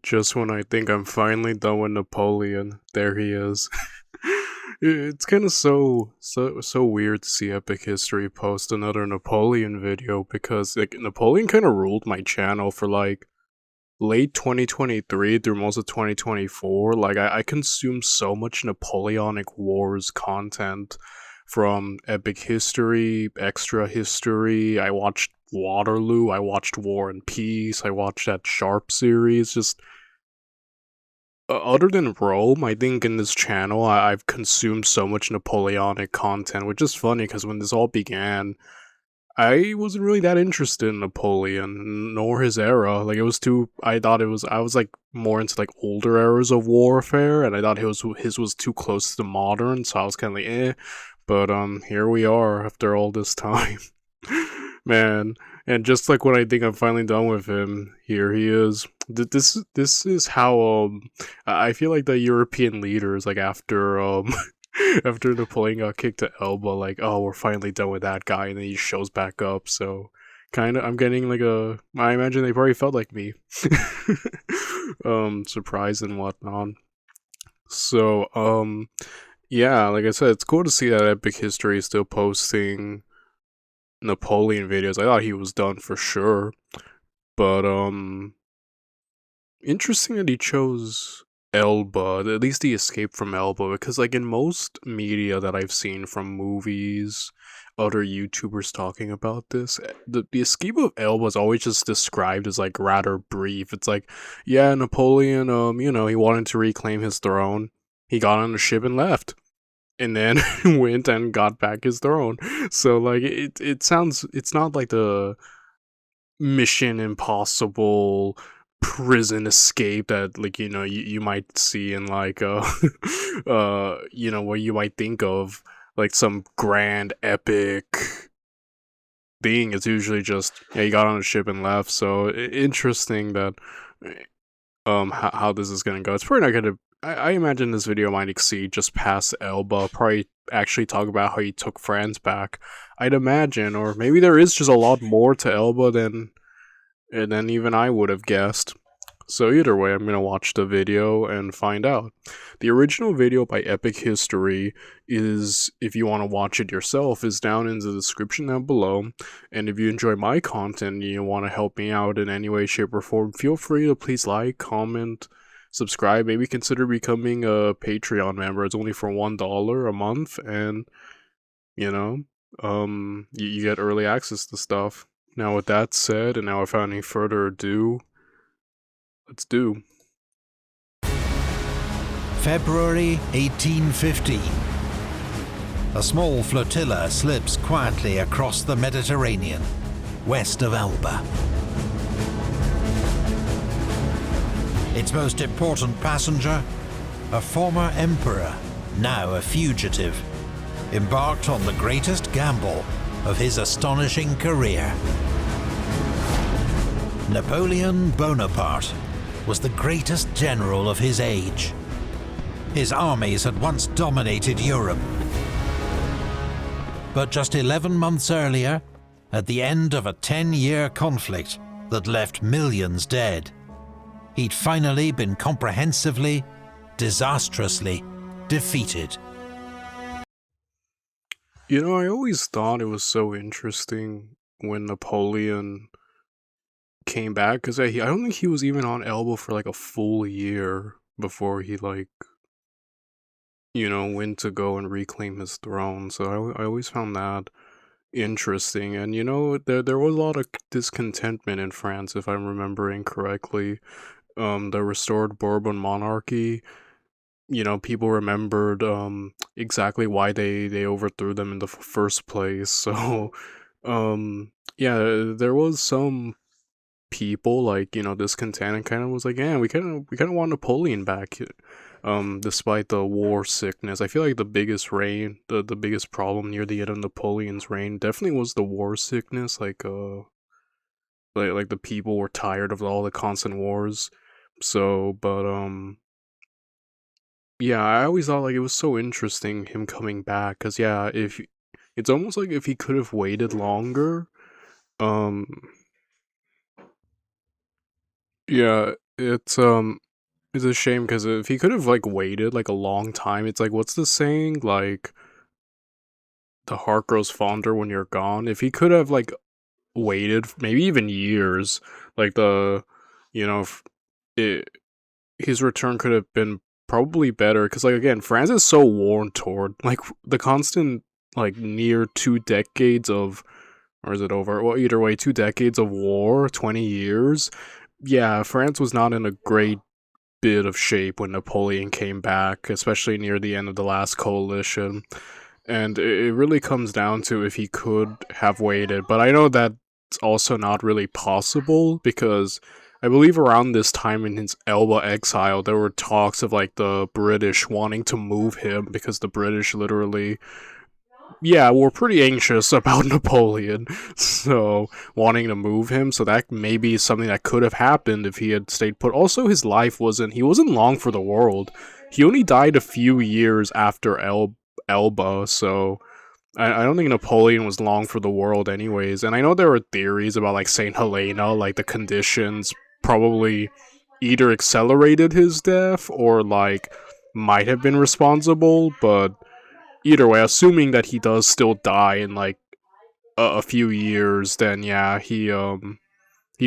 Just when I think I'm finally done with Napoleon, there he is. It's kind of so weird to see Epic History post another Napoleon video because like Napoleon kind of ruled my channel for like late 2023 through most of 2024. Like I consumed so much Napoleonic Wars content from Epic History, Extra History. I watched Waterloo. I watched War and Peace. I watched that Sharp series. Just other than Rome, I think in this channel I've consumed so much Napoleonic content, which is funny because when this all began, I wasn't really that interested in Napoleon nor his era. Like it was too. I was like more into like older eras of warfare, and I thought his was too close to the modern, so I was kind of like eh. But here we are after all this time, man. And just like when I think I'm finally done with him, here he is. This is how I feel like the European leaders like after after Napoleon got kicked to Elba, like, oh, we're finally done with that guy, and then he shows back up. So, kind of, I'm getting like a. I imagine they probably felt like me, surprised and whatnot. So, yeah, like I said, it's cool to see that Epic History is still posting Napoleon videos. I thought he was done for sure, but interesting that he chose Elba, at least the escape from Elba, because like in most media that I've seen from movies, other YouTubers talking about this, the escape of Elba is always just described as like rather brief. It's like, yeah, Napoleon, he wanted to reclaim his throne. He got on a ship and left. And then went and got back his throne. So like it sounds it's not like the Mission Impossible prison escape that like you might see in like what you might think of like some grand epic thing. It's usually just yeah, you got on a ship and left. So interesting that how this is gonna go. It's probably not gonna. I imagine this video might exceed just past Elba. Probably actually talk about how he took France back. I'd imagine, or maybe there is just a lot more to Elba than even I would have guessed. So either way, I'm gonna watch the video and find out. The original video by Epic History is, if you want to watch it yourself, is down in the description down below. And if you enjoy my content and you want to help me out in any way, shape, or form, feel free to please like, comment, subscribe, maybe consider becoming a Patreon member. It's only for $1 a month, and you get early access to stuff. Now with that said, and now without any further ado, let's do. February 1815. A small flotilla slips quietly across the Mediterranean, west of Elba. Its most important passenger, a former emperor, now a fugitive, embarked on the greatest gamble of his astonishing career. Napoleon Bonaparte was the greatest general of his age. His armies had once dominated Europe. But just 11 months earlier, at the end of a 10-year conflict that left millions dead, he'd finally been comprehensively, disastrously defeated. I always thought it was so interesting when Napoleon came back, because I don't think he was even on Elba for like a full year before he like went to go and reclaim his throne. So I always found that interesting. And there was a lot of discontentment in France, if I'm remembering correctly. The restored Bourbon monarchy, people remembered exactly why they overthrew them in the first place. So yeah, there was some people like discontent and kind of was like, yeah, we kind of want Napoleon back, despite the war sickness. I feel like the biggest the biggest problem near the end of Napoleon's reign definitely was the war sickness. Like the people were tired of all the constant wars. So but yeah, I always thought like it was so interesting him coming back, because yeah, if it's almost like if he could have waited longer, um yeah, It's it's a shame because if he could have like waited like a long time, it's like what's the saying? Like the heart grows fonder when you're gone. If he could have like waited maybe even years, like the you know it, his return could have been probably better because like again France is so worn toward like the constant like near 2 decades of, or is it over, well either way, 2 decades of war, 20 years. Yeah, France was not in a great bit of shape when Napoleon came back, especially near the end of the last coalition. And it really comes down to if he could have waited. But I know that's also not really possible because I believe around this time in his Elba exile, there were talks of like the British wanting to move him because the British literally, yeah, were pretty anxious about Napoleon, so wanting to move him. So that may be something that could have happened if he had stayed put. Also, his life he wasn't long for the world. He only died a few years after Elba, so I don't think Napoleon was long for the world, anyways. And I know there were theories about like Saint Helena, like the conditions probably either accelerated his death or like might have been responsible, but either way, assuming that he does still die in like a few years, then yeah, he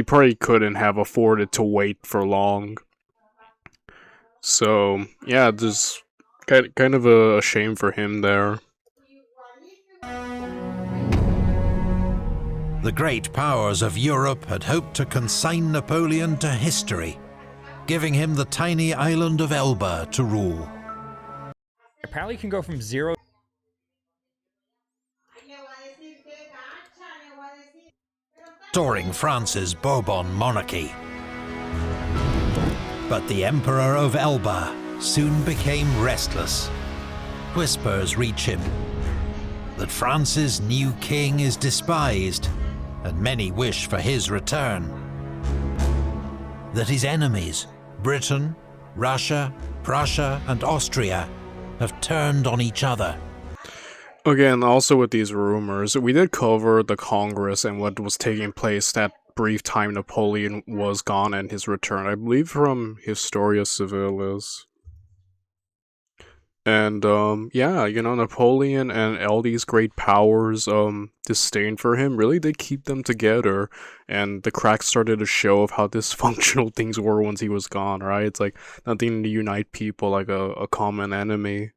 probably couldn't have afforded to wait for long. So yeah, just kind of a shame for him there. The great powers of Europe had hoped to consign Napoleon to history, giving him the tiny island of Elba to rule. Apparently, you can go from 0. Restoring France's Bourbon monarchy. But the Emperor of Elba soon became restless. Whispers reach him that France's new king is despised, and many wish for his return. That his enemies, Britain, Russia, Prussia, and Austria, have turned on each other. Again, also with these rumors, we did cover the Congress and what was taking place that brief time Napoleon was gone and his return, I believe from Historia Civilis. And yeah, Napoleon and all these great powers disdain for him really did keep them together, and the cracks started to show of how dysfunctional things were once he was gone, right? It's like nothing to unite people like a common enemy.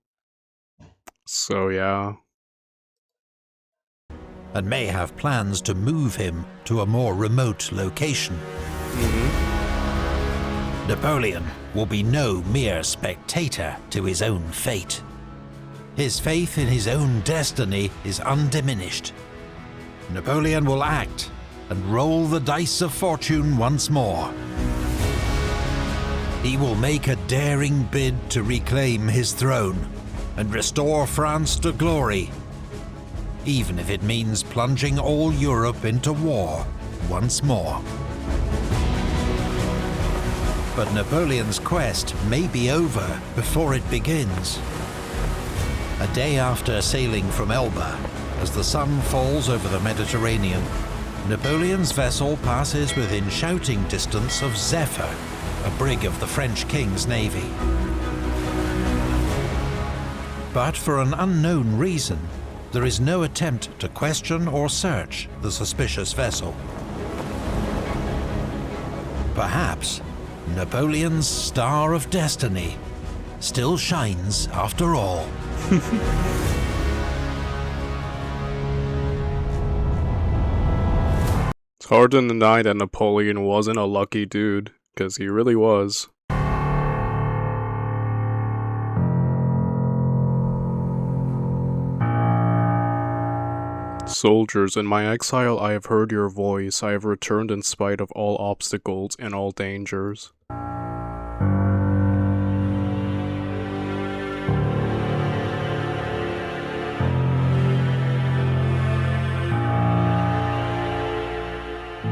So yeah. And may have plans to move him to a more remote location. Napoleon will be no mere spectator to his own fate. His faith in his own destiny is undiminished. Napoleon will act and roll the dice of fortune once more. He will make a daring bid to reclaim his throne and restore France to glory, even if it means plunging all Europe into war once more. But Napoleon's quest may be over before it begins. A day after sailing from Elba, as the sun falls over the Mediterranean, Napoleon's vessel passes within shouting distance of Zephyr, a brig of the French King's navy. But for an unknown reason, there is no attempt to question or search the suspicious vessel. Perhaps Napoleon's star of destiny still shines after all. It's hard to deny that Napoleon wasn't a lucky dude, because he really was. Soldiers, in my exile I have heard your voice, I have returned in spite of all obstacles and all dangers.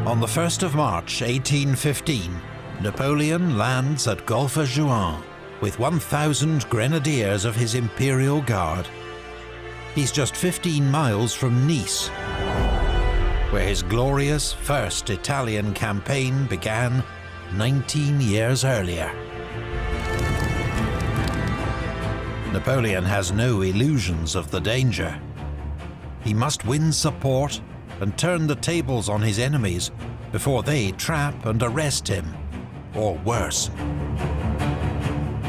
On the 1st of March 1815, Napoleon lands at Gulf of Juan with 1,000 grenadiers of his Imperial Guard. He's just 15 miles from Nice, where his glorious first Italian campaign began 19 years earlier. Napoleon has no illusions of the danger. He must win support and turn the tables on his enemies before they trap and arrest him, or worse.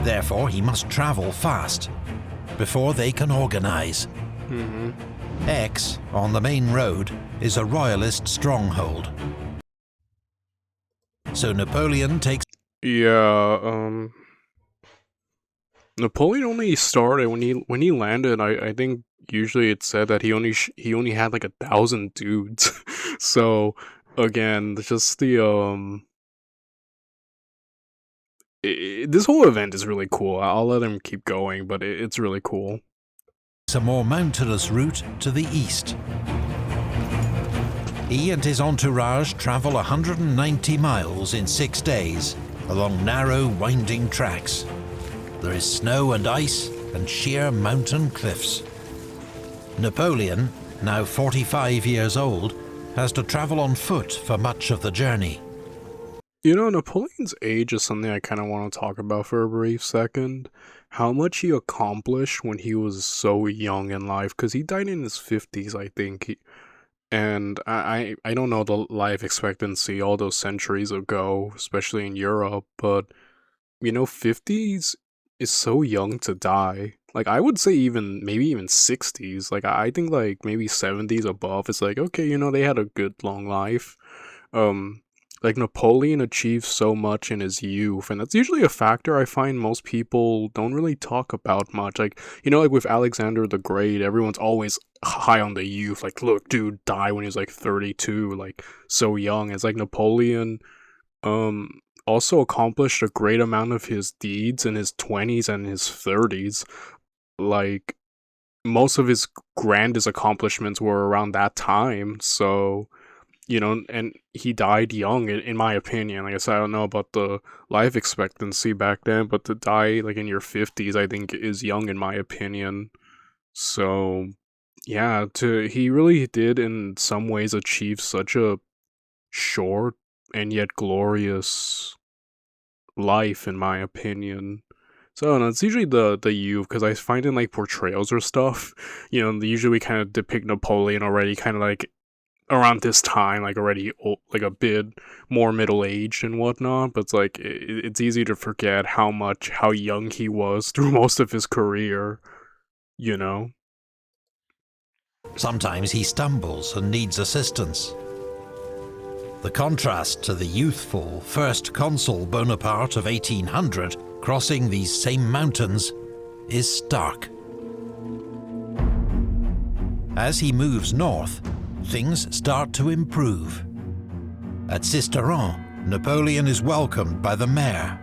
Therefore, he must travel fast before they can organize. Aix, on the main road, is a royalist stronghold. So Napoleon takes... Yeah, Napoleon only started when he landed. I think usually it said that he only had like 1,000 dudes. So again, just the this whole event is really cool. I'll let him keep going, but it's really cool. a more mountainous route to the east. He and his entourage travel 190 miles in 6 days, along narrow, winding tracks. There is snow and ice and sheer mountain cliffs. Napoleon, now 45 years old, has to travel on foot for much of the journey. You know, Napoleon's age is something I kind of want to talk about for a brief second. How much he accomplished when he was so young in life, because he died in his 50s, I think. And I don't know the life expectancy all those centuries ago, especially in Europe, but, you know, 50s is so young to die. Like, I would say maybe even 60s. Like, I think, like, maybe 70s above, it's like, okay, you know, they had a good long life. Like, Napoleon achieved so much in his youth, and that's usually a factor I find most people don't really talk about much. Like, you know, like with Alexander the Great, everyone's always high on the youth. Like, look, dude died when he was like 32, like, so young. It's like Napoleon, also accomplished a great amount of his deeds in his 20s and his 30s. Like, most of his grandest accomplishments were around that time, so... You know, and he died young, in my opinion. Like I said, I don't know about the life expectancy back then, but to die, like, in your 50s, I think is young, in my opinion. So, yeah, he really did, in some ways, achieve such a short and yet glorious life, in my opinion. So, no, it's usually the youth, because I find in, like, portrayals or stuff, you know, usually we kind of depict Napoleon already kind of, like, around this time, like already old, like a bit more middle-aged and whatnot, but it's like it's easy to forget how young he was through most of his career, you know. Sometimes he stumbles and needs assistance. The contrast to the youthful first consul Bonaparte of 1800 crossing these same mountains is stark. As he moves north, things start to improve. At Sisteron, Napoleon is welcomed by the mayor.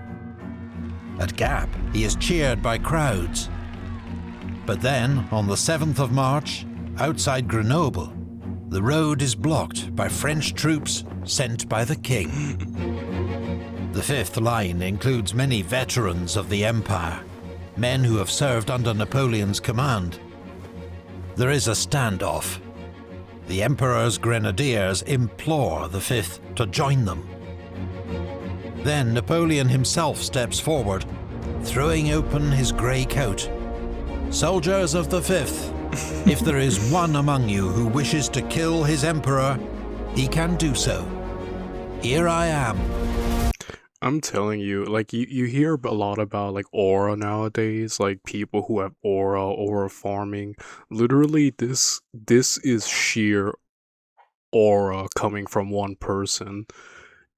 At Gap, he is cheered by crowds. But then, on the 7th of March, outside Grenoble, the road is blocked by French troops sent by the king. The Fifth Line includes many veterans of the Empire, men who have served under Napoleon's command. There is a standoff. The Emperor's grenadiers implore the Fifth to join them. Then Napoleon himself steps forward, throwing open his grey coat. "Soldiers of the Fifth, if there is one among you who wishes to kill his Emperor, he can do so. Here I am." I'm telling you, like, you hear a lot about, like, aura nowadays, like, people who have aura farming. Literally, this is sheer aura coming from one person.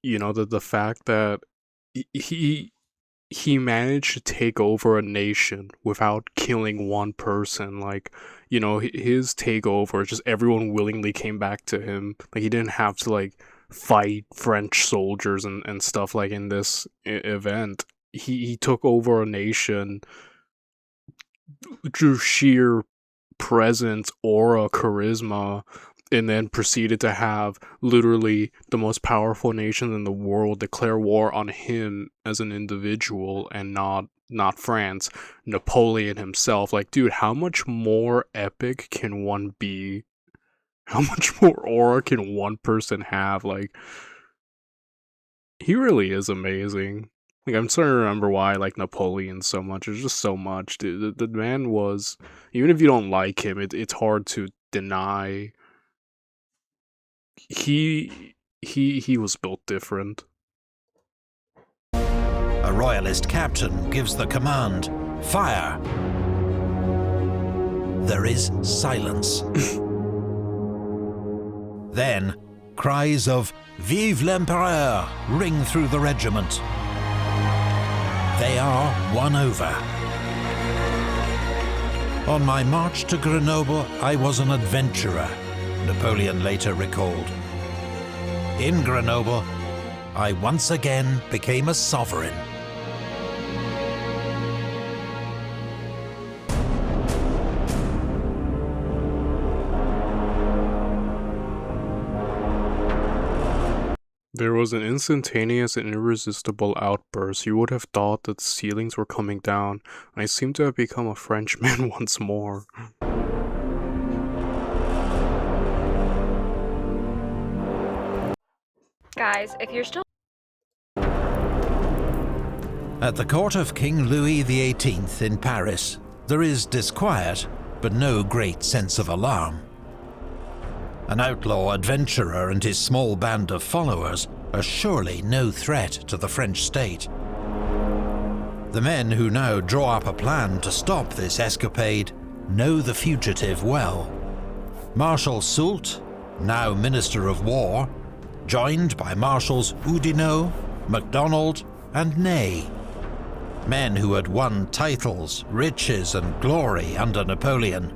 You know, the fact that he managed to take over a nation without killing one person. Like, you know, his takeover, just everyone willingly came back to him. Like, he didn't have to, like, fight French soldiers and stuff like in this event. He took over a nation through sheer presence, aura, charisma, and then proceeded to have literally the most powerful nation in the world declare war on him as an individual, and not France, Napoleon himself. Like, dude, how much more epic can one be? How much more aura can one person have? Like, He really is amazing. Like, I'm starting to remember why I like Napoleon so much. There's just so much, dude. The man was, even if you don't like him, it's hard to deny. He was built different. A royalist captain gives the command, "Fire!" There is silence. Then, cries of "Vive l'Empereur!" ring through the regiment. They are won over. On my march to Grenoble, I was an adventurer, Napoleon later recalled. In Grenoble, I once again became a sovereign. There was an instantaneous and irresistible outburst. You would have thought that the ceilings were coming down. I seemed to have become a Frenchman once more. Guys, if you're still At the court of King Louis XVIII in Paris, there is disquiet, but no great sense of alarm. An outlaw adventurer and his small band of followers are surely no threat to the French state. The men who now draw up a plan to stop this escapade know the fugitive well. Marshal Soult, now Minister of War, joined by Marshals Oudinot, MacDonald and Ney. Men who had won titles, riches and glory under Napoleon,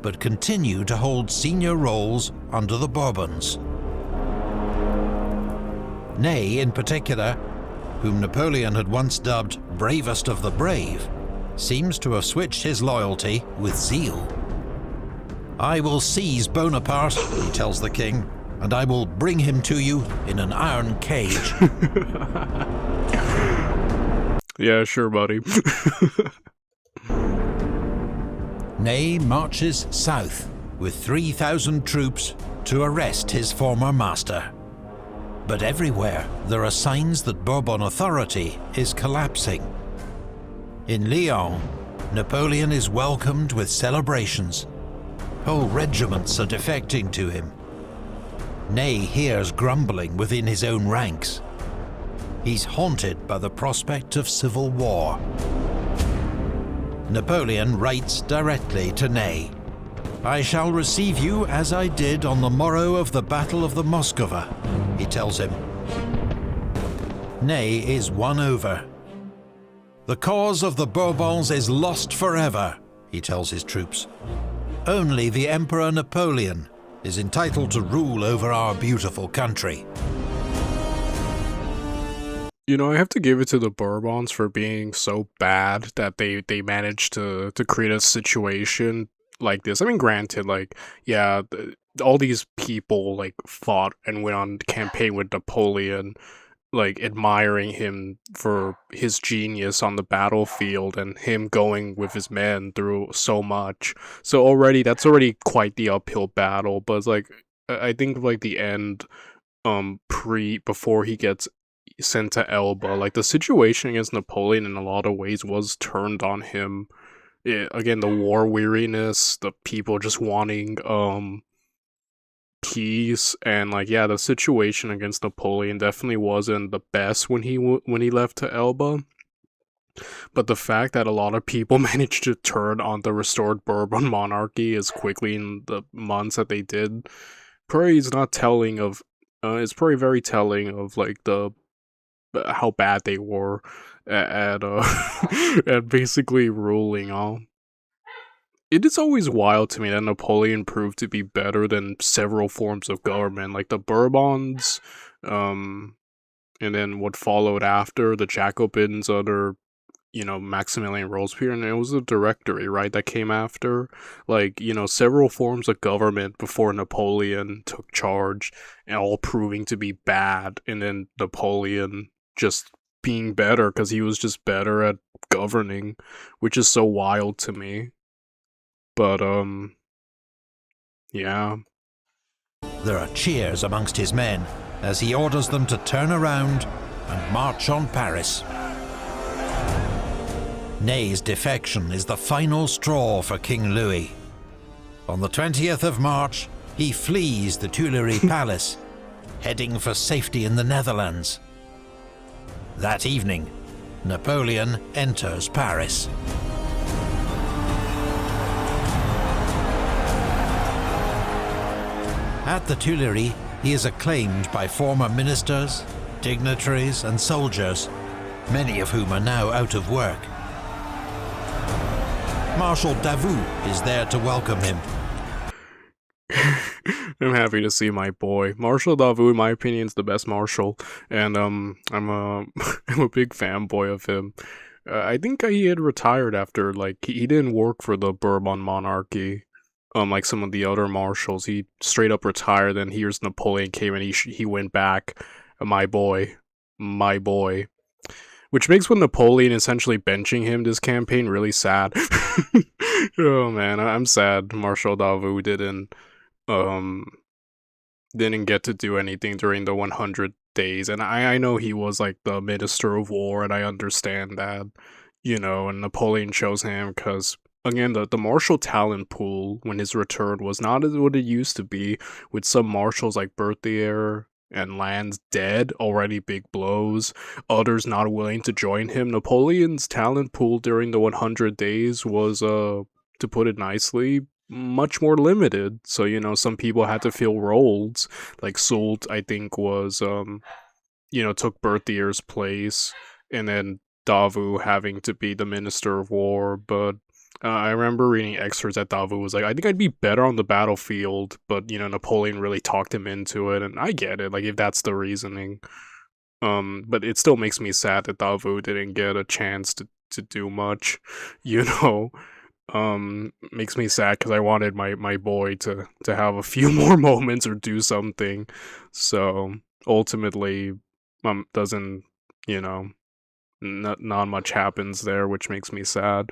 but continue to hold senior roles under the Bourbons. Ney, in particular, whom Napoleon had once dubbed bravest of the brave, seems to have switched his loyalty with zeal. "I will seize Bonaparte," he tells the king, "and I will bring him to you in an iron cage." Yeah, sure, buddy. Ney marches south with 3,000 troops to arrest his former master. But everywhere there are signs that Bourbon authority is collapsing. In Lyon, Napoleon is welcomed with celebrations. Whole regiments are defecting to him. Ney hears grumbling within his own ranks. He's haunted by the prospect of civil war. Napoleon writes directly to Ney. "I shall receive you as I did on the morrow of the Battle of the Moskowa," he tells him. Ney is won over. "The cause of the Bourbons is lost forever," he tells his troops. "Only the Emperor Napoleon is entitled to rule over our beautiful country." You know, I have to give it to the Bourbons for being so bad that they managed to create a situation like this. I mean, granted, like, yeah, all these people like fought and went on campaign with Napoleon, like admiring him for his genius on the battlefield and him going with his men through so much. So already that's already quite the uphill battle. But it's like I think like the end, before he gets sent to Elba, like the situation against Napoleon in a lot of ways was turned on him. Again, the war weariness, the people just wanting peace, and like, yeah, the situation against Napoleon definitely wasn't the best when he left to Elba. But the fact that a lot of people managed to turn on the restored Bourbon monarchy as quickly in the months that they did, probably is not telling of. It's probably very telling of like the how bad they were at at basically ruling on. It is always wild to me that Napoleon proved to be better than several forms of government, like the Bourbons, and then what followed after, the Jacobins under, Maximilian Robespierre, and it was the Directory, right, that came after. Like, several forms of government before Napoleon took charge, and all proving to be bad, and then Napoleon just being better because he was just better at governing, which is so wild to me. But yeah. There are cheers amongst his men as he orders them to turn around and march on Paris. Ney's defection is the final straw for King Louis. On the 20th of March, he flees the Tuileries Palace, heading for safety in the Netherlands. That evening, Napoleon enters Paris. At the Tuileries, he is acclaimed by former ministers, dignitaries and soldiers, many of whom are now out of work. Marshal Davout is there to welcome him. I'm happy to see my boy. Marshal Davout, in my opinion, is the best marshal, and I'm a I'm a big fanboy of him. I think he had retired after, like, he didn't work for the Bourbon monarchy. Like some of the other marshals, he straight up retired. Then here's Napoleon came and he went back. My boy, which makes with Napoleon essentially benching him this campaign really sad. Oh man, I'm sad. Marshal Davout didn't get to do anything during the 100 days, and I know he was like the Minister of War, and I understand that, and Napoleon chose him because, again, the martial talent pool when his return was not as what it used to be, with some marshals like Berthier and Lannes dead, already big blows, others not willing to join him. Napoleon's talent pool during the 100 days was, to put it nicely, much more limited. So, some people had to fill roles, like Soult, I think, was, took Berthier's place, and then Davout having to be the Minister of War, but I remember reading excerpts that Davout was like, I think I'd be better on the battlefield, but, Napoleon really talked him into it, and I get it, like, if that's the reasoning. But it still makes me sad that Davout didn't get a chance to do much, Makes me sad because I wanted my boy to have a few more moments or do something. So, ultimately, doesn't, not much happens there, which makes me sad.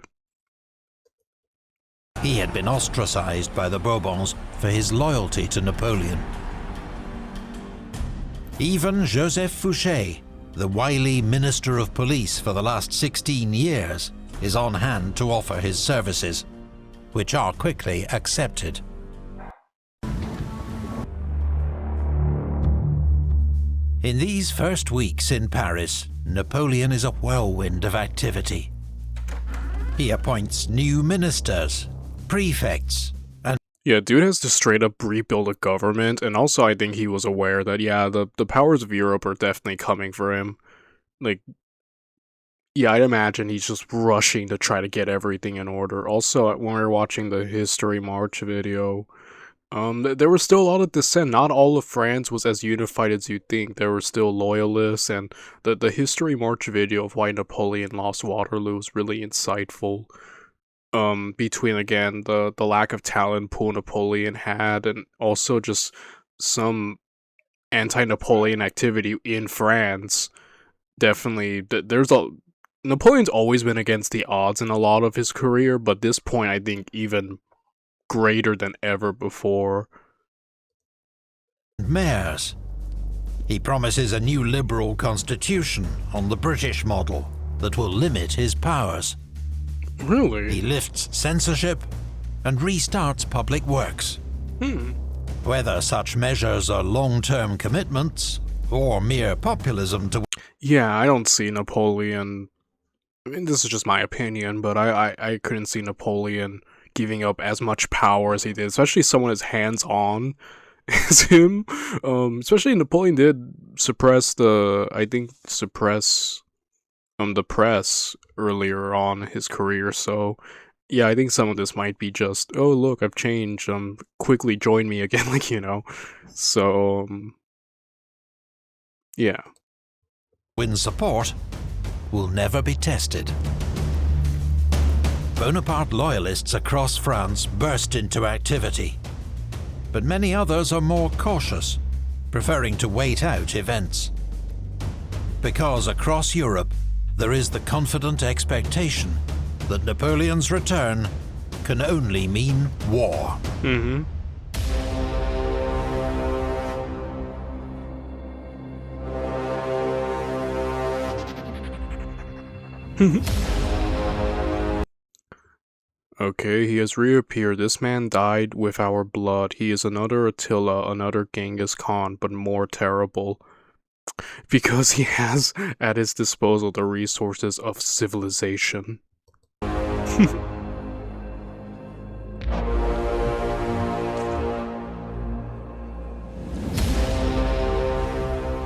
He had been ostracized by the Bourbons for his loyalty to Napoleon. Even Joseph Fouché, the wily Minister of Police for the last 16 years, is on hand to offer his services, which are quickly accepted. In these first weeks in Paris, Napoleon is a whirlwind of activity. He appoints new ministers, prefects, and yeah, dude has to straight up rebuild a government, and also I think he was aware that, yeah, the powers of Europe are definitely coming for him. Like, yeah, I'd imagine he's just rushing to try to get everything in order. Also, when we were watching the History March video, there was still a lot of dissent. Not all of France was as unified as you'd think. There were still loyalists, and the History March video of why Napoleon lost Waterloo was really insightful. Between, again, the lack of talent pool Napoleon had, and also just some anti-Napoleon activity in France. Definitely, Napoleon's always been against the odds in a lot of his career, but this point I think even greater than ever before. Mayors. He promises a new liberal constitution on the British model that will limit his powers. Really? He lifts censorship and restarts public works. Whether such measures are long-term commitments or mere populism to... Yeah, I don't see Napoleon... I mean, this is just my opinion, but I couldn't see Napoleon giving up as much power as he did, especially someone as hands-on as him. Especially Napoleon did suppress the press earlier on in his career, so yeah, I think some of this might be just, oh look, I've changed, quickly join me again, like, so, yeah. Win support will never be tested. Bonaparte loyalists across France burst into activity, but many others are more cautious, preferring to wait out events. Because across Europe, there is the confident expectation that Napoleon's return can only mean war. Okay, he has reappeared. This man died with our blood. He is another Attila, another Genghis Khan, but more terrible. Because he has at his disposal the resources of civilization.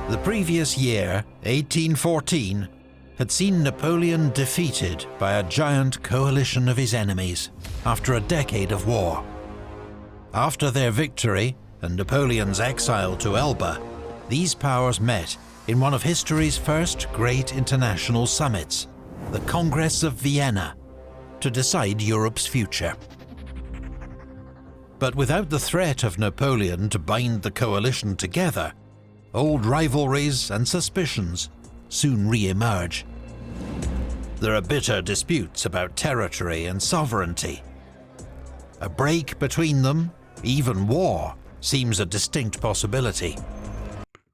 The previous year, 1814, had seen Napoleon defeated by a giant coalition of his enemies after a decade of war. After their victory and Napoleon's exile to Elba, these powers met in one of history's first great international summits, the Congress of Vienna, to decide Europe's future. But without the threat of Napoleon to bind the coalition together, old rivalries and suspicions soon re-emerge. There are bitter disputes about territory and sovereignty. A break between them, even war, seems a distinct possibility.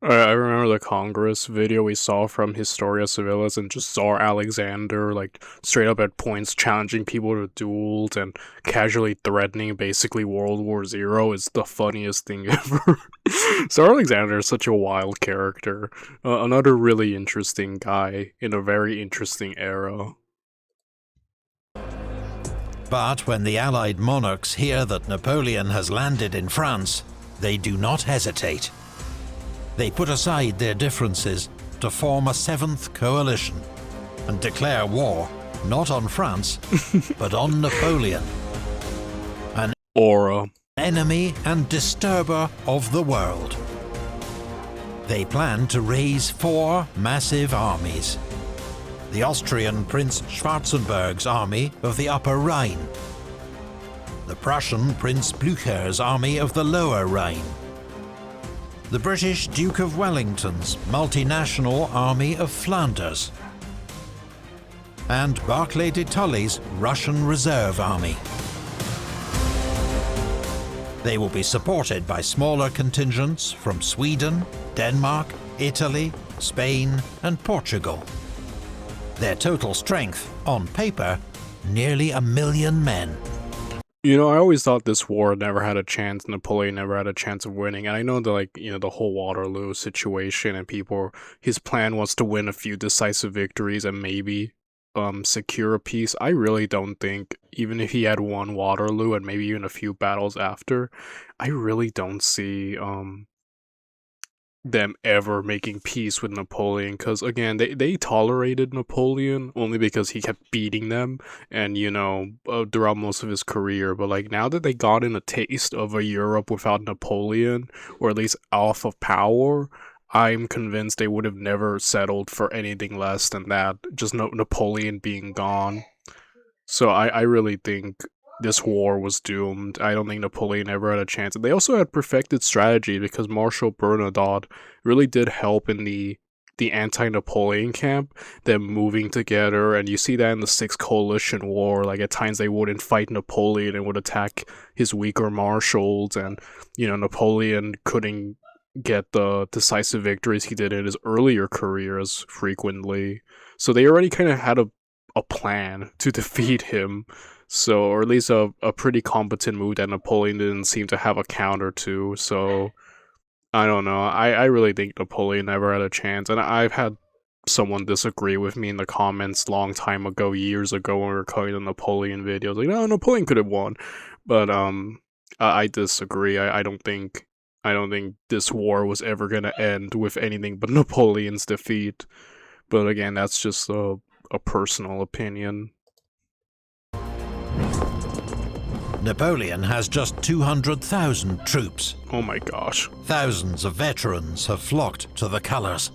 I remember the Congress video we saw from Historia Civilis, and just Tsar Alexander, like, straight up at points challenging people to duels and casually threatening basically World War Zero is the funniest thing ever. Tsar Alexander is such a wild character. Another really interesting guy in a very interesting era. But when the Allied monarchs hear that Napoleon has landed in France, they do not hesitate. They put aside their differences to form a seventh coalition and declare war not on France, but on Napoleon, an enemy and disturber of the world. They plan to raise 4 massive armies. The Austrian Prince Schwarzenberg's army of the Upper Rhine, the Prussian Prince Blücher's army of the Lower Rhine, the British Duke of Wellington's multinational army of Flanders, and Barclay de Tolly's Russian Reserve Army. They will be supported by smaller contingents from Sweden, Denmark, Italy, Spain, and Portugal. Their total strength, on paper, nearly 1 million men. You know, I always thought this war never had a chance, Napoleon never had a chance of winning, and I know that, like, you know, the whole Waterloo situation and his plan was to win a few decisive victories and maybe secure a peace. I really don't think, even if he had won Waterloo and maybe even a few battles after, I really don't see them ever making peace with Napoleon, because again, they tolerated Napoleon only because he kept beating them, and you know, throughout most of his career. But like, now that they got in a taste of a Europe without Napoleon, or at least off of power, I'm convinced they would have never settled for anything less than that, just Napoleon being gone. So I really think this war was doomed. I don't think Napoleon ever had a chance. And they also had perfected strategy, because Marshal Bernadotte really did help in the anti-Napoleon camp, them moving together, and you see that in the Sixth Coalition War. Like, at times they wouldn't fight Napoleon and would attack his weaker marshals, and you know, Napoleon couldn't get the decisive victories he did in his earlier careers frequently. So they already kind of had a plan to defeat him. So, or at least a pretty competent move that Napoleon didn't seem to have a counter to. So, I don't know. I really think Napoleon never had a chance. And I've had someone disagree with me in the comments long time ago, years ago, when we were covering the Napoleon videos. Like, no, Napoleon could have won. But I disagree. I don't think this war was ever gonna end with anything but Napoleon's defeat. But again, that's just a personal opinion. Napoleon has just 200,000 troops. Oh my gosh. Thousands of veterans have flocked to the colours.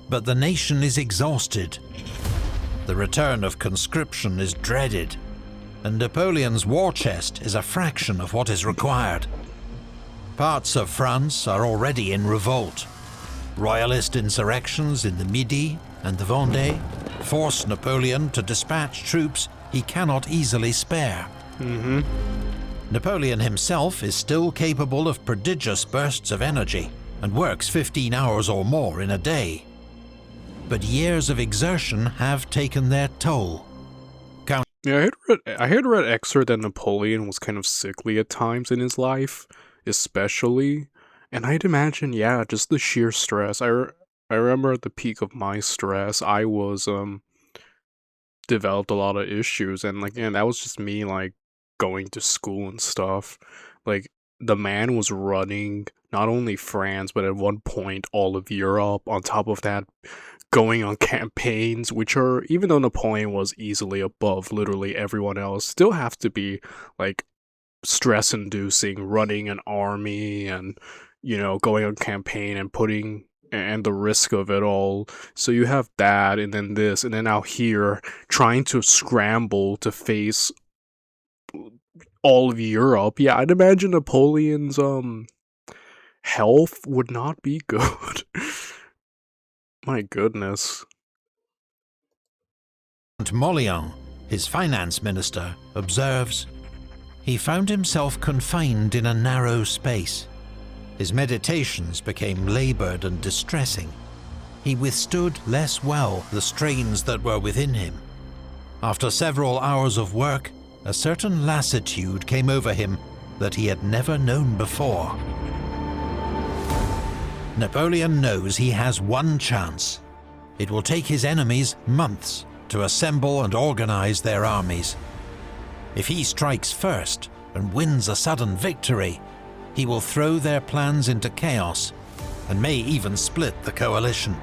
But the nation is exhausted. The return of conscription is dreaded, and Napoleon's war chest is a fraction of what is required. Parts of France are already in revolt. Royalist insurrections in the Midi and the Vendée force Napoleon to dispatch troops he cannot easily spare. Napoleon himself is still capable of prodigious bursts of energy and works 15 hours or more in a day. but years of exertion have taken their toll. Yeah, I had read excerpt that Napoleon was kind of sickly at times in his life, especially, and I'd imagine, yeah, just the sheer stress. I remember at the peak of my stress, I was developed a lot of issues, and like, and that was just me like going to school and stuff. Like, the man was running not only France, but at one point all of Europe. On top of that, going on campaigns, which are, even though Napoleon was easily above literally everyone else, still have to be like stress inducing, running an army and, you know, going on campaign and putting and the risk of it all. So you have that, and then this, and then now here trying to scramble to face all of Europe. Yeah, I'd imagine Napoleon's health would not be good. My goodness. Napoleon, his finance minister, observes, he found himself confined in a narrow space. His meditations became laboured and distressing. He withstood less well the strains that were within him. After several hours of work, a certain lassitude came over him that he had never known before. Napoleon knows he has one chance. It will take his enemies months to assemble and organize their armies. If he strikes first and wins a sudden victory, he will throw their plans into chaos and may even split the coalition.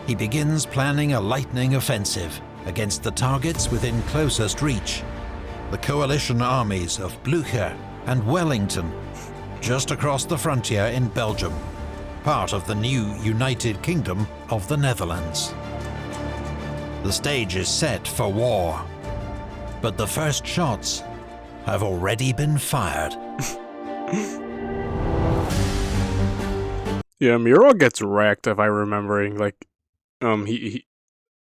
He begins planning a lightning offensive against the targets within closest reach, the coalition armies of Blücher and Wellington, just across the frontier in Belgium, part of the new United Kingdom of the Netherlands. The stage is set for war, but the first shots have already been fired. Yeah, Murat gets wrecked, if I'm remembering. Like, he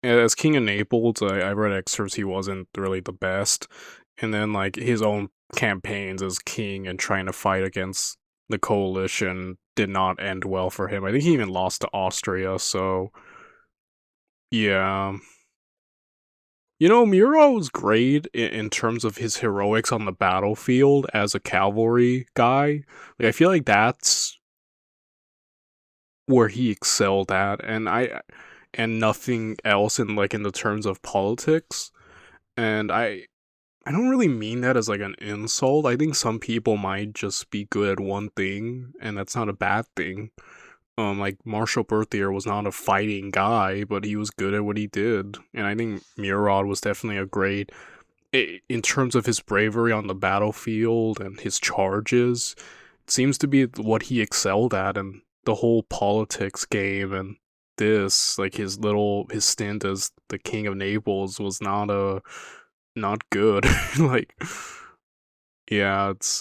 as King of Naples, I read excerpts, he wasn't really the best. And then, like, his own campaigns as king and trying to fight against the coalition did not end well for him. I think he even lost to Austria, so yeah. You know, Murat was great in terms of his heroics on the battlefield as a cavalry guy. Like, I feel like that's where he excelled at, and nothing else in like in the terms of politics. And I don't really mean that as like an insult. I think some people might just be good at one thing, and that's not a bad thing. Like Marshal Berthier was not a fighting guy, but he was good at what he did. And I think Murat was definitely a great, in terms of his bravery on the battlefield and his charges, it seems to be what he excelled at, and the whole politics game and this, like his stint as the King of Naples was not good. Like, yeah, it's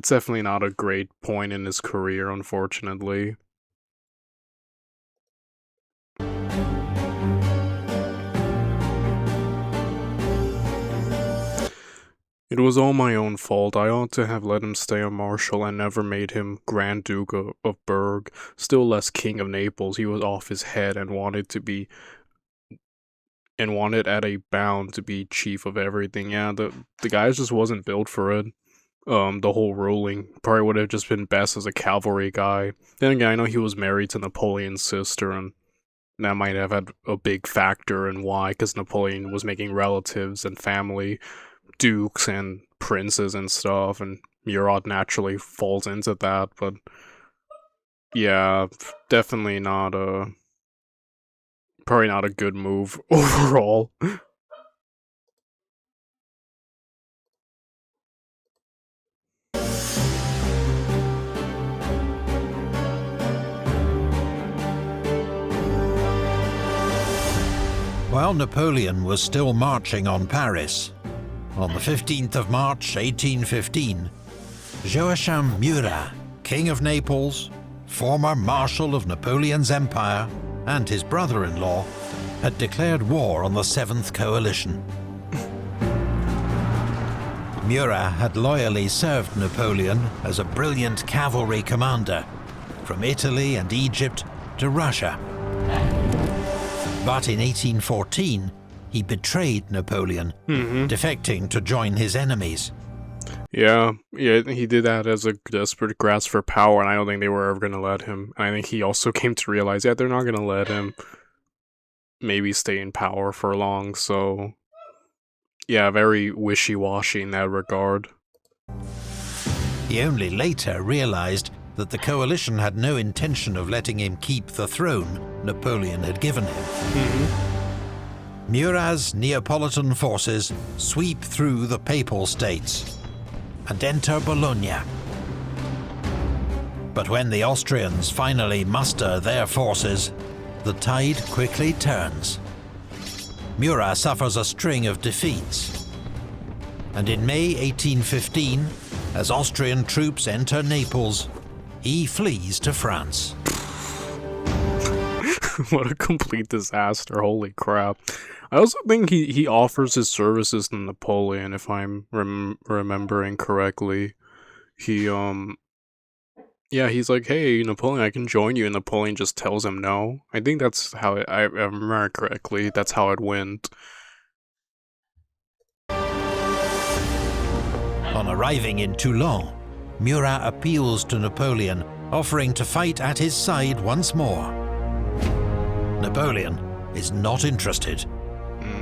definitely not a great point in his career, unfortunately. It was all my own fault. I ought to have let him stay a marshal and never made him Grand Duke of Berg, still less King of Naples. He was off his head and wanted at a bound to be chief of everything. Yeah, the guy just wasn't built for it. The whole ruling probably would have just been best as a cavalry guy. Then again, I know he was married to Napoleon's sister, and that might have had a big factor in why, because Napoleon was making relatives and family, dukes and princes and stuff, and Murat naturally falls into that. But yeah, definitely probably not a good move overall. While Napoleon was still marching on Paris, on the 15th of March 1815, Joachim Murat, King of Naples, former Marshal of Napoleon's empire, and his brother-in-law, had declared war on the Seventh Coalition. Murat had loyally served Napoleon as a brilliant cavalry commander, from Italy and Egypt to Russia. But in 1814, he betrayed Napoleon, defecting to join his enemies. Yeah, he did that as a desperate grasp for power, and I don't think they were ever going to let him. And I think he also came to realize, yeah, they're not going to let him maybe stay in power for long, so yeah, very wishy-washy in that regard. He only later realized that the coalition had no intention of letting him keep the throne Napoleon had given him. Murat's Neapolitan forces sweep through the Papal States and enter Bologna. But when the Austrians finally muster their forces, the tide quickly turns. Murat suffers a string of defeats, and in May 1815, as Austrian troops enter Naples, he flees to France. What a complete disaster, holy crap. I also think he offers his services to Napoleon, if I'm remembering correctly. He's like, hey, Napoleon, I can join you, and Napoleon just tells him no. I think that's how I remember correctly, that's how it went. On arriving in Toulon, Murat appeals to Napoleon, offering to fight at his side once more. Napoleon is not interested.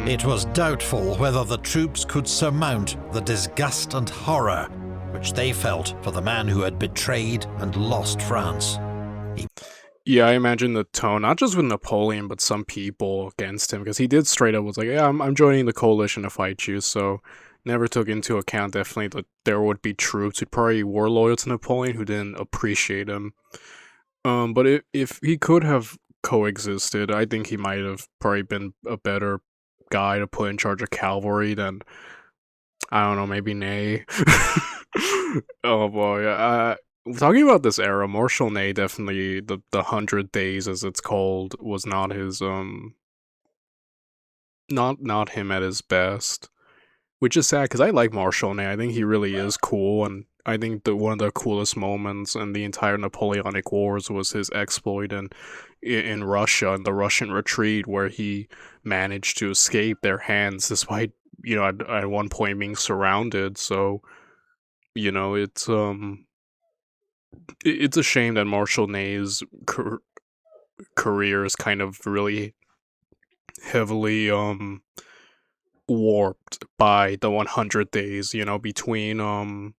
It was doubtful whether the troops could surmount the disgust and horror which they felt for the man who had betrayed and lost France. Yeah, I imagine the tone, not just with Napoleon, but some people against him, because he did straight up was like, yeah, I'm joining the coalition to fight you, so never took into account definitely that there would be troops who probably were loyal to Napoleon who didn't appreciate him. But if he could have coexisted, I think he might have probably been a better guy to put in charge of cavalry than, I don't know, maybe Ney. Oh boy, talking about this era, Marshal Ney definitely, the 100 Days as it's called, was not his, not him at his best. Which is sad, because I like Marshal Ney, I think he really is cool, and I think that one of the coolest moments in the entire Napoleonic Wars was his exploit in Russia, and the Russian retreat, where he managed to escape their hands despite, at one point being surrounded. So, it's a shame that Marshal Ney's career is kind of really heavily warped by the 100 days, between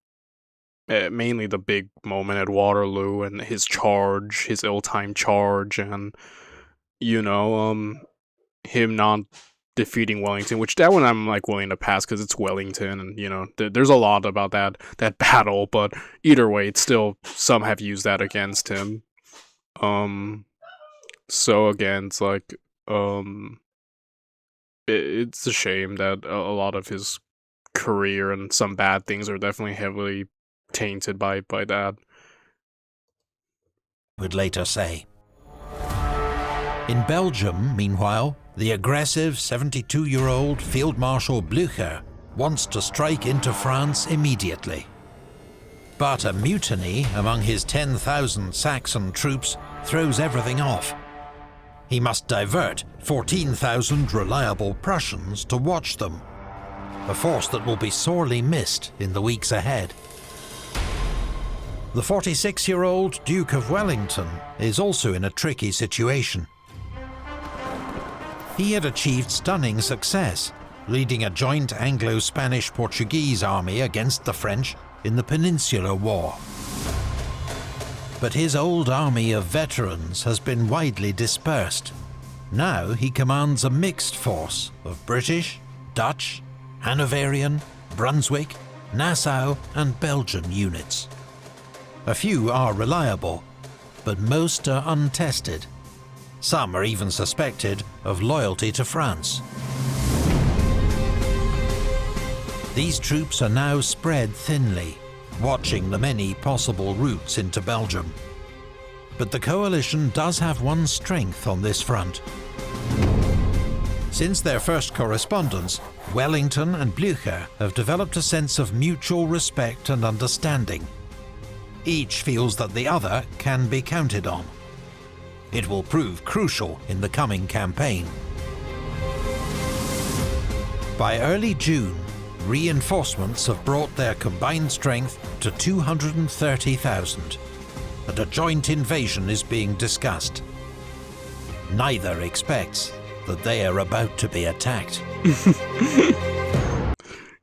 mainly the big moment at Waterloo and his ill-timed charge, and him not defeating Wellington, which that one I'm like willing to pass because it's Wellington, and there's a lot about that battle, but either way, it's still, some have used that against him. So again, it's like it's a shame that a lot of his career and some bad things are definitely heavily tainted by that. Would later say. In Belgium, meanwhile, the aggressive 72-year-old Field Marshal Blücher wants to strike into France immediately. But a mutiny among his 10,000 Saxon troops throws everything off. He must divert 14,000 reliable Prussians to watch them, a force that will be sorely missed in the weeks ahead. The 46-year-old Duke of Wellington is also in a tricky situation. He had achieved stunning success, leading a joint Anglo-Spanish-Portuguese army against the French in the Peninsular War. But his old army of veterans has been widely dispersed. Now he commands a mixed force of British, Dutch, Hanoverian, Brunswick, Nassau and Belgian units. A few are reliable, but most are untested. Some are even suspected of loyalty to France. These troops are now spread thinly, watching the many possible routes into Belgium. But the coalition does have one strength on this front. Since their first correspondence, Wellington and Blücher have developed a sense of mutual respect and understanding. Each feels that the other can be counted on. It will prove crucial in the coming campaign. By early June, reinforcements have brought their combined strength to 230,000, and a joint invasion is being discussed. Neither expects that they are about to be attacked.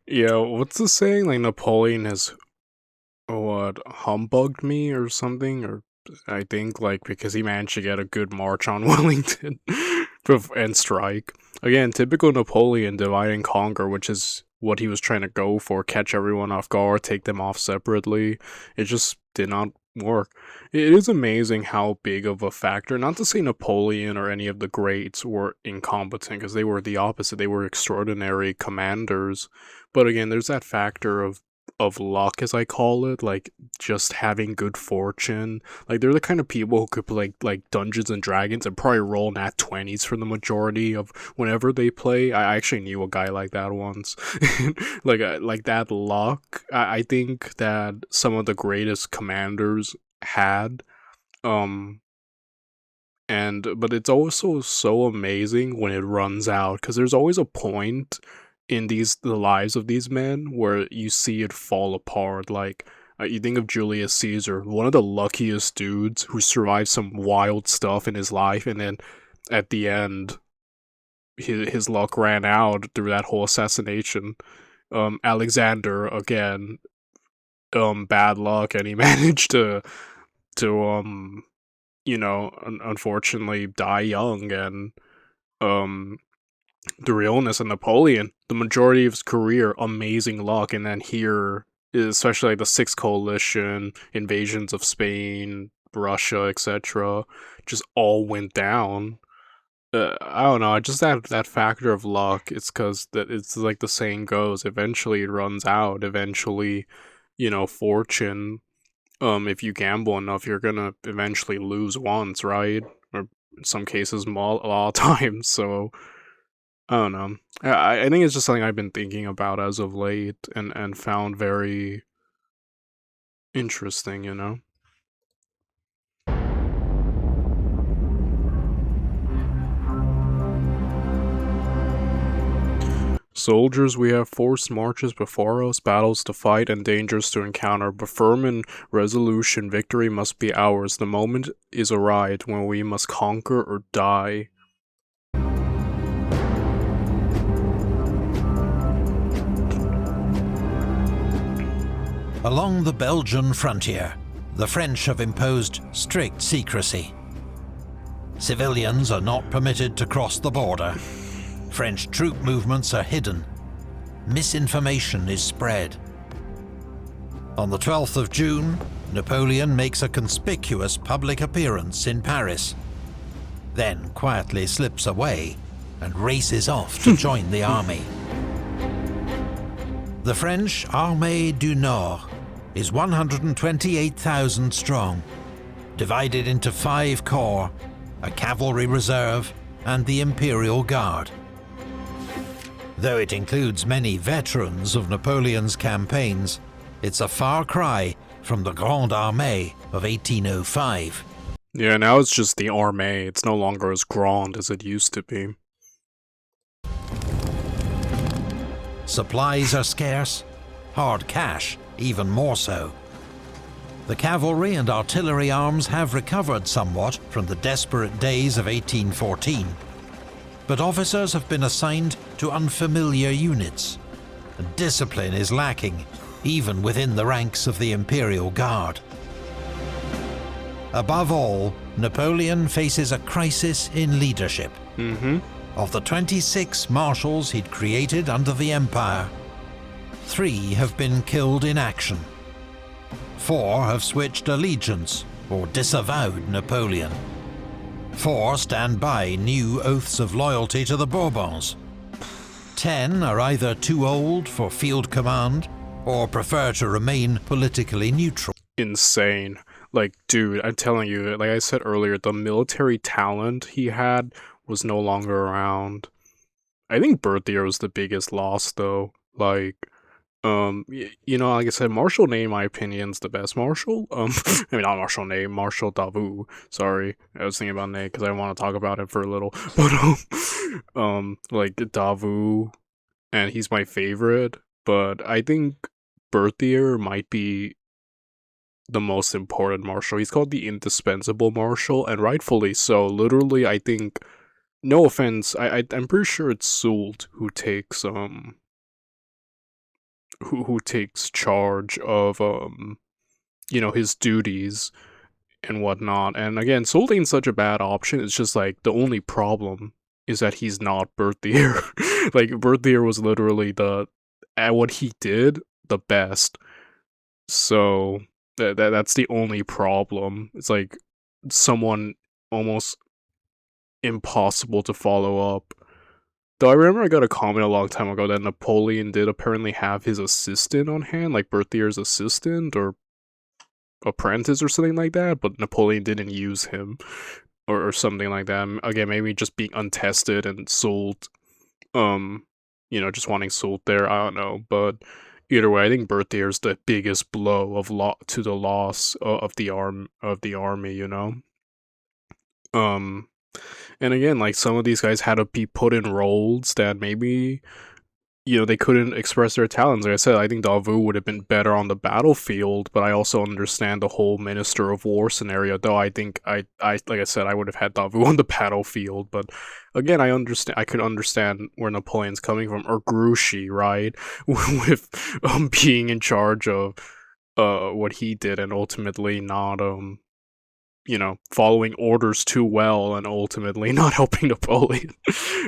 Yeah, what's the saying? Like, Napoleon has, humbugged me or something? Or I think, like, because he managed to get a good march on Wellington and strike. Again, typical Napoleon, divide and conquer, which is what he was trying to go for, catch everyone off guard, take them off separately. It just did not work. It is amazing how big of a factor, not to say Napoleon or any of the greats were incompetent, because they were the opposite. They were extraordinary commanders. But again, there's that factor of luck, as I call it, like just having good fortune. Like, they're the kind of people who could play like Dungeons and Dragons and probably roll nat 20s for the majority of whenever they play. I actually knew a guy like that once. Like that luck. I think that some of the greatest commanders had. But it's also so amazing when it runs out, because there's always a point in the lives of these men where you see it fall apart. Like, you think of Julius Caesar, one of the luckiest dudes who survived some wild stuff in his life, and then at the end his luck ran out through that whole assassination. Alexander, again, bad luck, and he managed to unfortunately die young. And the realness of Napoleon, the majority of his career, amazing luck, and then here, especially like the Sixth Coalition, invasions of Spain, Russia, etc., just all went down. I don't know, just that factor of luck. It's because that it's like the saying goes, eventually it runs out. Eventually, fortune. If you gamble enough, you're gonna eventually lose once, right? Or in some cases, a lot of times. So I don't know. I think it's just something I've been thinking about as of late, and found very interesting. Soldiers, we have forced marches before us, battles to fight, and dangers to encounter, but firm in resolution, victory must be ours. The moment is arrived when we must conquer or die. Along the Belgian frontier, the French have imposed strict secrecy. Civilians are not permitted to cross the border. French troop movements are hidden. Misinformation is spread. On the 12th of June, Napoleon makes a conspicuous public appearance in Paris, then quietly slips away and races off to join the army. The French Armée du Nord is 128,000 strong, divided into 5 corps, a cavalry reserve, and the Imperial Guard. Though it includes many veterans of Napoleon's campaigns, it's a far cry from the Grande Armée of 1805. Yeah, now it's just the armée. It's no longer as grand as it used to be. Supplies are scarce, hard cash even more so. The cavalry and artillery arms have recovered somewhat from the desperate days of 1814, but officers have been assigned to unfamiliar units, and discipline is lacking even within the ranks of the Imperial Guard. Above all, Napoleon faces a crisis in leadership. Of the 26 marshals he'd created under the Empire, 3 have been killed in action. 4 have switched allegiance or disavowed Napoleon. 4 stand by new oaths of loyalty to the Bourbons. 10 are either too old for field command or prefer to remain politically neutral. Insane. Like, dude, I'm telling you, like I said earlier, the military talent he had was no longer around. I think Berthier was the biggest loss, though. Like, You know, like I said, Marshal Ney, in my opinion, is the best Marshal. I mean, not Marshal Ney, Marshal Davout. Sorry, I was thinking about Ney because I want to talk about it for a little. But like Davout, and he's my favorite. But I think Berthier might be the most important Marshal. He's called the indispensable Marshal, and rightfully so. Literally, I think. No offense, I'm pretty sure it's Soult who takes who takes charge of you know, his duties and whatnot. And again, Soult ain't such a bad option. It's just like the only problem is that he's not Berthier. Like Berthier was literally the at what he did the best. So that's the only problem. It's like someone almost impossible to follow up. Though I remember I got a comment a long time ago that Napoleon did apparently have his assistant on hand, like Berthier's assistant or apprentice or something like that, but Napoleon didn't use him or something like that. Again, maybe just being untested and Soult, you know, just wanting Soult there. I don't know, but either way, I think Berthier's the biggest blow to the loss of the army. You know, and again, like some of these guys had to be put in roles that maybe, you know, they couldn't express their talents. Like I said, I think Davout would have been better on the battlefield, but I also understand the whole Minister of War scenario. Though I think I like I said, I would have had Davout on the battlefield. But again, I could understand where Napoleon's coming from, or Grouchy, right, with being in charge of what he did and ultimately not you know, following orders too well and ultimately not helping Napoleon.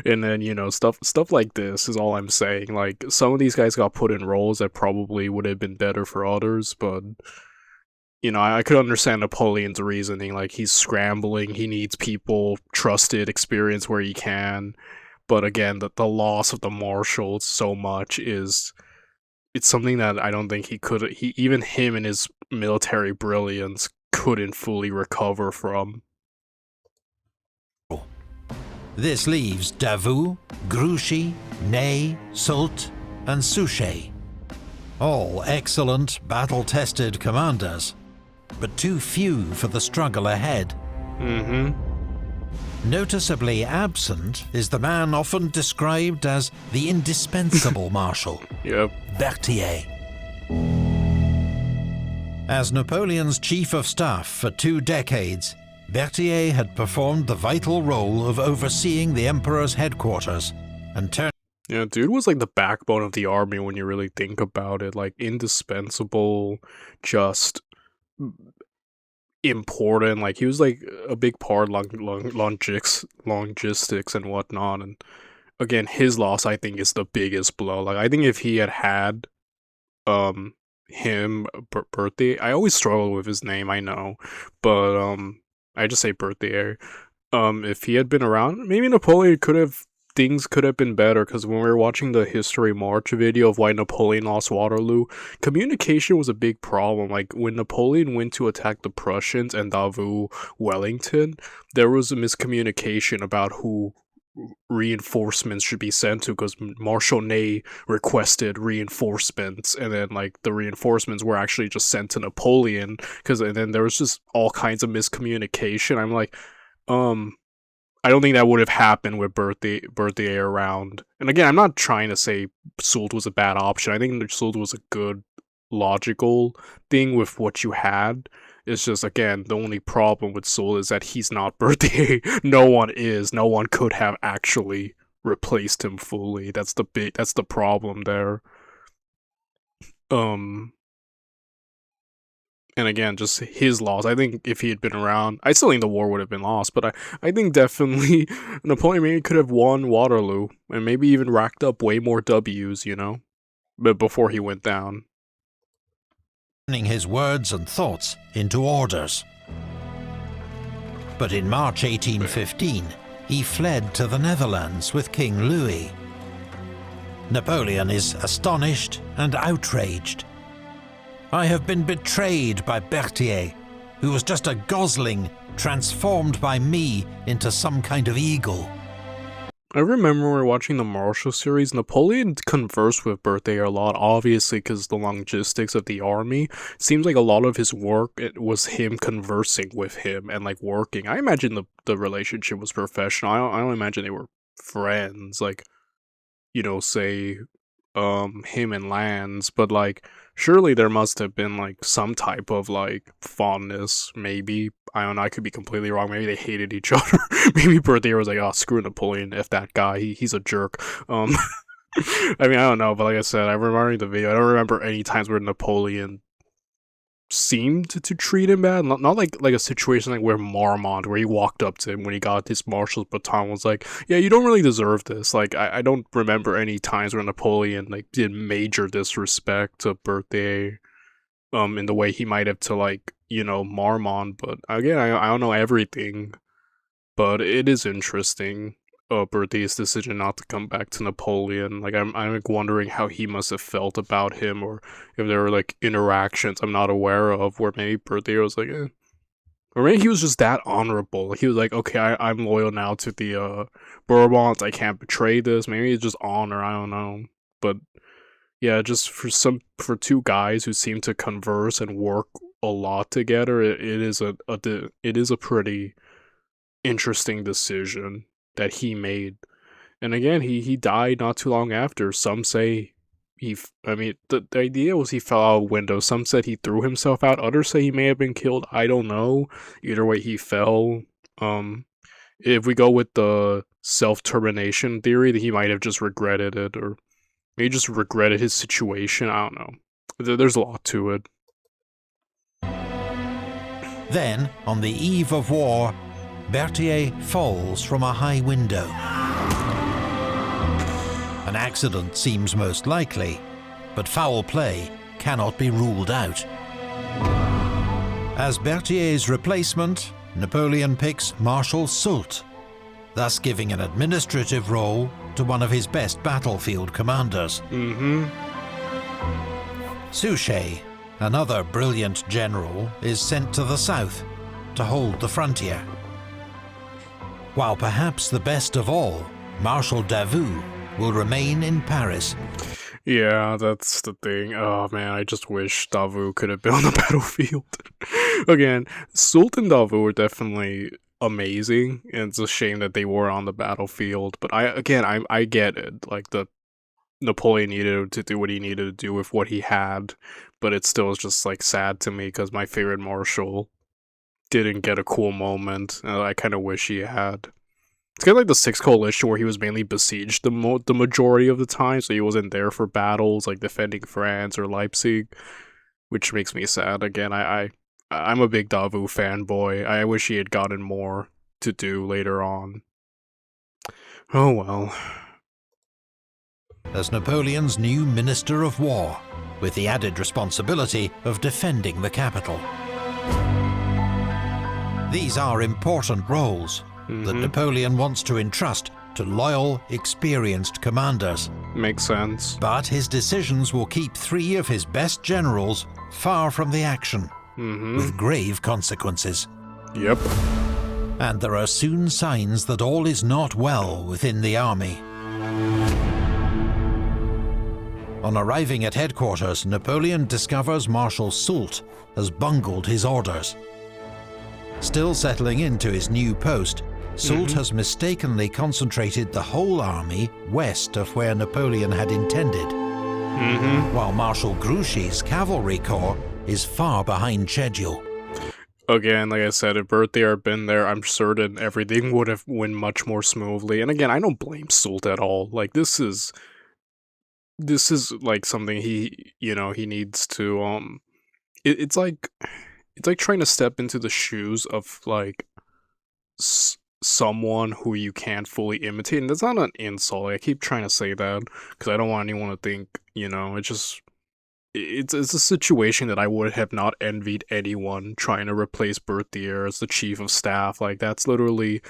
And then, you know, stuff like this is all I'm saying. Like, some of these guys got put in roles that probably would have been better for others, but, you know, I could understand Napoleon's reasoning. Like, he's scrambling, he needs people, trusted, experience where he can. But again, the loss of the marshals so much is... It's something that I don't think even him and his military brilliance couldn't fully recover from. This leaves Davout, Grouchy, Ney, Soult, and Suchet. All excellent, battle-tested commanders, but too few for the struggle ahead. Noticeably absent is the man often described as the indispensable marshal, Yep. Berthier. As Napoleon's chief of staff for 2 decades, Berthier had performed the vital role of overseeing the emperor's headquarters and Yeah, dude was like the backbone of the army when you really think about it. Like, indispensable, just important. Like, he was like a big part of logistics and whatnot. And again, his loss, I think, is the biggest blow. Like, I think if he had him, Berthier, I always struggle with his name, I know, but I just say Berthier. If he had been around, maybe things could have been better, because when we were watching the History March video of why Napoleon lost Waterloo, communication was a big problem. Like, when Napoleon went to attack the Prussians and Davout Wellington, there was a miscommunication about who reinforcements should be sent to, because Marshal Ney requested reinforcements, and then like the reinforcements were actually just sent to Napoleon, and then there was just all kinds of miscommunication. I'm like, I don't think that would have happened with Berthier around. And again, I'm not trying to say Soult was a bad option. I think Soult was a good logical thing with what you had. It's just, again, the only problem with Soult is that he's not Berthier. No one could have actually replaced him fully. That's the problem there. And again, just his loss. I think if he had been around, I still think the war would have been lost, but I think definitely Napoleon maybe could have won Waterloo and maybe even racked up way more W's, you know, but before he went down. turning his words and thoughts into orders. But in March 1815, he fled to the Netherlands with King Louis. Napoleon is astonished and outraged. "I have been betrayed by Berthier, who was just a gosling transformed by me into some kind of eagle." I remember when we were watching the Marshall series, Napoleon conversed with Birthday a lot, obviously because the logistics of the army. Seems like a lot of his work, it was him conversing with him and like working. I imagine the relationship was professional. I don't imagine they were friends, like, say, him and Lance, but like, surely there must have been like some type of like fondness, maybe. I don't know, I could be completely wrong. Maybe they hated each other. Maybe Birthday was like, oh, screw Napoleon, F that guy, he's a jerk. I mean, I don't know, but like I said, I'm remembering the video. I don't remember any times where Napoleon seemed to treat him bad. Not like a situation like where Marmont, where he walked up to him when he got his marshal's baton, was like, yeah, you don't really deserve this. Like, I don't remember any times where Napoleon like did major disrespect to Birthday, in the way he might have to like, Marmont. But again, I don't know everything, but it is interesting. Birthday's decision not to come back to Napoleon. Like, I'm like wondering how he must have felt about him, or if there were like interactions I'm not aware of where maybe Birthday was like, eh. Or maybe he was just that honorable. He was like, okay, I'm loyal now to the Bourbons. I can't betray this. Maybe it's just honor. I don't know. But yeah, just for two guys who seem to converse and work a lot together, it is a pretty interesting decision that he made. And again, he died not too long after. Some say I mean, the idea was he fell out of a window. Some said he threw himself out. Others say he may have been killed. I don't know. Either way, he fell. If we go with the self-termination theory, that he might have just regretted it, or maybe just regretted his situation. I don't know. There's a lot to it. Then, on the eve of war, Berthier falls from a high window. An accident seems most likely, but foul play cannot be ruled out. As Berthier's replacement, Napoleon picks Marshal Soult, thus giving an administrative role to one of his best battlefield commanders. Suchet, another brilliant general, is sent to the south to hold the frontier. While perhaps the best of all, Marshal Davout will remain in Paris. Yeah, that's the thing. Oh man, I just wish Davout could have been on the battlefield. Again, Soult and Davout were definitely amazing, and it's a shame that they were on the battlefield. But I get it. Like, the Napoleon needed to do what he needed to do with what he had, but it still is just like sad to me because my favorite marshal didn't get a cool moment. I kind of wish he had. It's kind of like the Sixth Coalition, where he was mainly besieged the majority of the time, so he wasn't there for battles like defending France or Leipzig, which makes me sad. Again, I'm a big Davout fanboy. I wish he had gotten more to do later on. Oh well. As Napoleon's new Minister of War, with the added responsibility of defending the capital. These are important roles that Napoleon wants to entrust to loyal, experienced commanders. Makes sense. But his decisions will keep 3 of his best generals far from the action, with grave consequences. Yep. And there are soon signs that all is not well within the army. On arriving at headquarters, Napoleon discovers Marshal Soult has bungled his orders. Still settling into his new post, Soult has mistakenly concentrated the whole army west of where Napoleon had intended, while Marshal Grouchy's cavalry corps is far behind schedule. Again, like I said, if Birthday had been there, I'm certain everything would have went much more smoothly. And again, I don't blame Soult at all. Like, this is like something he needs to it's like trying to step into the shoes of like someone who you can't fully imitate, and that's not an insult. I keep trying to say that because I don't want anyone to think, it's a situation that I would have not envied anyone trying to replace Berthier as the chief of staff. Like, that's literally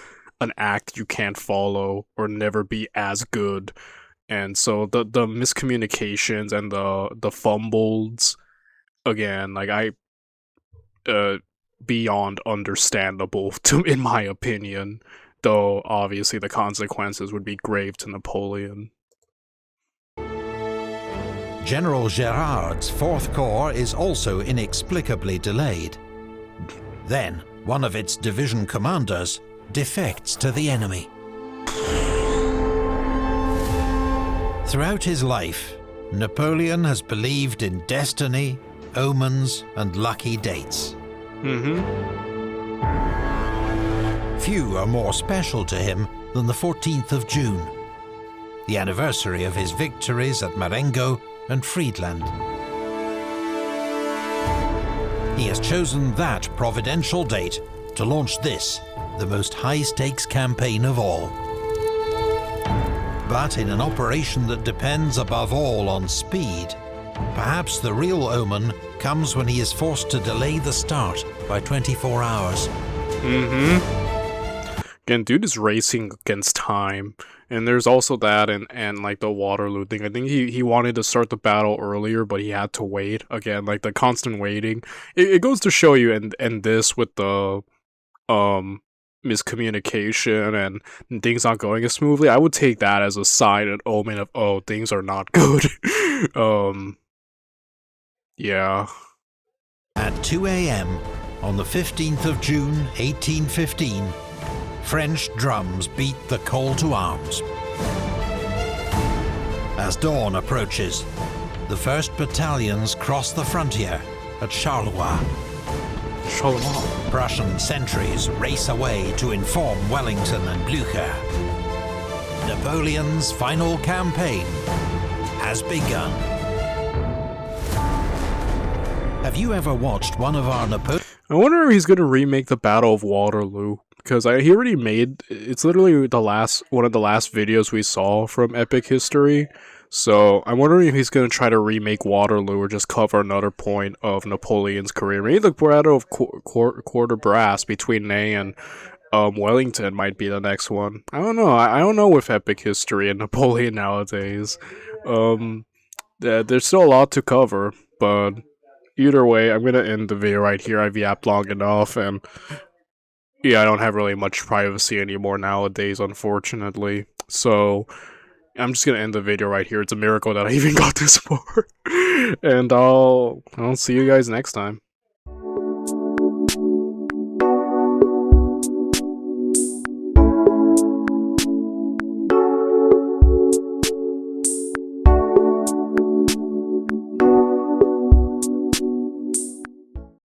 an act you can't follow or never be as good. And so the miscommunications and the fumbles, again, like, beyond understandable in my opinion. though obviously the consequences would be grave to Napoleon. General Gerard's 4th Corps is also inexplicably delayed. Then, one of its division commanders defects to the enemy. Throughout his life, Napoleon has believed in destiny, omens, and lucky dates. Few are more special to him than the 14th of June, the anniversary of his victories at Marengo and Friedland. He has chosen that providential date to launch this, the most high-stakes campaign of all. But in an operation that depends above all on speed, perhaps the real omen comes when he is forced to delay the start by 24 hours. Again, dude is racing against time. And there's also that and like the Waterloo thing. I think he wanted to start the battle earlier, but he had to wait. Again, like the constant waiting. It goes to show you, and this with the miscommunication and things not going as smoothly, I would take that as a sign, an omen of, oh, things are not good. Yeah. At 2 a.m. on the 15th of June 1815, French drums beat the call to arms. As dawn approaches, the 1st battalions cross the frontier at Charleroi. Prussian sentries race away to inform Wellington and Blücher. Napoleon's final campaign has begun. Have you ever watched one of our Napoleon? I wonder if he's gonna remake the Battle of Waterloo, because he already made, it's literally one of the last videos we saw from Epic History. So I'm wondering if he's gonna try to remake Waterloo or just cover another point of Napoleon's career. Maybe the Battle of Quarter-Brass between Ney and Wellington might be the next one. I don't know. I don't know with Epic History and Napoleon nowadays. There's still a lot to cover, but either way, I'm gonna end the video right here. I've yapped long enough, and yeah, I don't have really much privacy anymore nowadays, unfortunately. So I'm just gonna end the video right here. It's a miracle that I even got this far. And I'll see you guys next time.